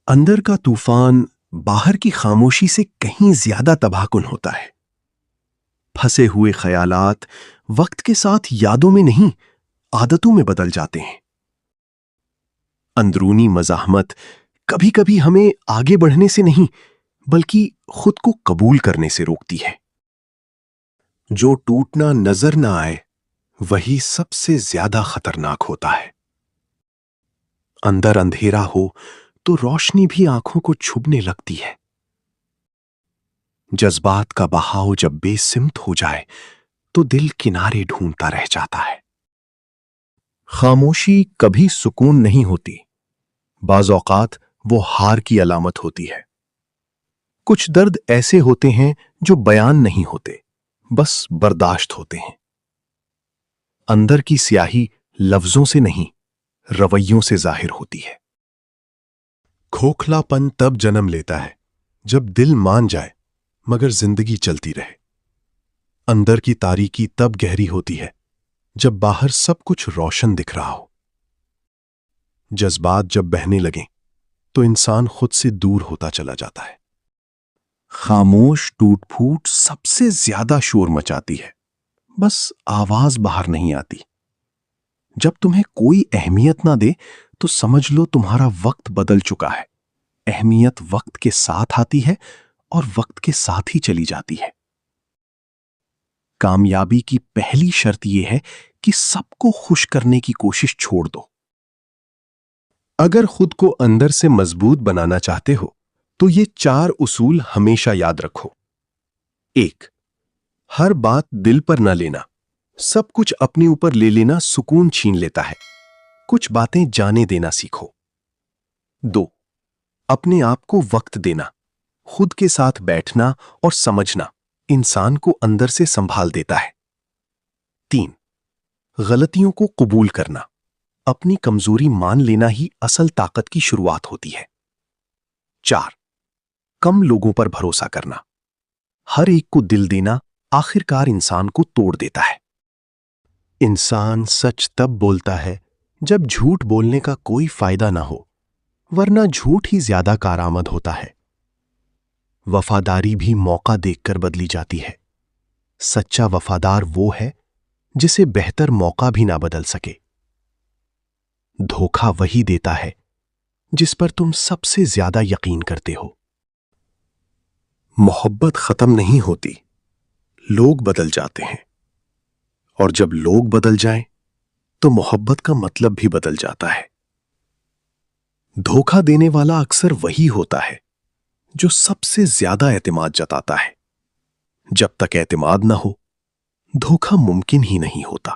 اندر کا طوفان باہر کی خاموشی سے کہیں زیادہ تباہکن ہوتا ہے۔ پھنسے ہوئے خیالات وقت کے ساتھ یادوں میں نہیں، عادتوں میں بدل جاتے ہیں۔ اندرونی مزاحمت کبھی کبھی ہمیں آگے بڑھنے سے نہیں بلکہ خود کو قبول کرنے سے روکتی ہے۔ جو ٹوٹنا نظر نہ آئے وہی سب سے زیادہ خطرناک ہوتا ہے۔ اندر اندھیرا ہو تو روشنی بھی آنکھوں کو چھبنے لگتی ہے۔ جذبات کا بہاؤ جب بے سمت ہو جائے تو دل کنارے ڈھونڈتا رہ جاتا ہے۔ خاموشی کبھی سکون نہیں ہوتی، بعض اوقات وہ ہار کی علامت ہوتی ہے۔ کچھ درد ایسے ہوتے ہیں جو بیان نہیں ہوتے، بس برداشت ہوتے ہیں۔ اندر کی سیاہی لفظوں سے نہیں، رویوں سے ظاہر ہوتی ہے۔ کھوکھلا پن تب جنم لیتا ہے جب دل مان جائے مگر زندگی چلتی رہے۔ اندر کی تاریکی تب گہری ہوتی ہے جب باہر سب کچھ روشن دکھ رہا ہو۔ جذبات جب بہنے لگیں تو انسان خود سے دور ہوتا چلا جاتا ہے۔ خاموش ٹوٹ پھوٹ سب سے زیادہ شور مچاتی ہے، بس آواز باہر نہیں آتی۔ جب تمہیں کوئی اہمیت نہ دے تو سمجھ لو تمہارا وقت بدل چکا ہے۔ اہمیت وقت کے ساتھ آتی ہے اور وقت کے ساتھ ہی چلی جاتی ہے۔ کامیابی کی پہلی شرط یہ ہے کہ سب کو خوش کرنے کی کوشش چھوڑ دو۔ اگر خود کو اندر سے مضبوط بنانا چاہتے ہو تو یہ 4 اصول ہمیشہ یاد رکھو۔ 1. ہر بات دل پر نہ لینا۔ سب کچھ اپنے اوپر لے لینا سکون چھین لیتا ہے۔ کچھ باتیں جانے دینا سیکھو۔ 2. اپنے آپ کو وقت دینا۔ خود کے ساتھ بیٹھنا اور سمجھنا انسان کو اندر سے سنبھال دیتا ہے۔ 3. غلطیوں کو قبول کرنا۔ اپنی کمزوری مان لینا ہی اصل طاقت کی شروعات ہوتی ہے۔ 4. کم لوگوں پر بھروسہ کرنا۔ ہر ایک کو دل دینا آخرکار انسان کو توڑ دیتا ہے۔ انسان سچ تب بولتا ہے جب جھوٹ بولنے کا کوئی فائدہ نہ ہو، ورنہ جھوٹ ہی زیادہ کارآمد ہوتا ہے۔ وفاداری بھی موقع دیکھ کر بدلی جاتی ہے۔ سچا وفادار وہ ہے جسے بہتر موقع بھی نہ بدل سکے۔ دھوکہ وہی دیتا ہے جس پر تم سب سے زیادہ یقین کرتے ہو۔ محبت ختم نہیں ہوتی، لوگ بدل جاتے ہیں، اور جب لوگ بدل جائیں تو محبت کا مطلب بھی بدل جاتا ہے۔ دھوکہ دینے والا اکثر وہی ہوتا ہے جو سب سے زیادہ اعتماد جتاتا ہے۔ جب تک اعتماد نہ ہو، دھوکہ ممکن ہی نہیں ہوتا۔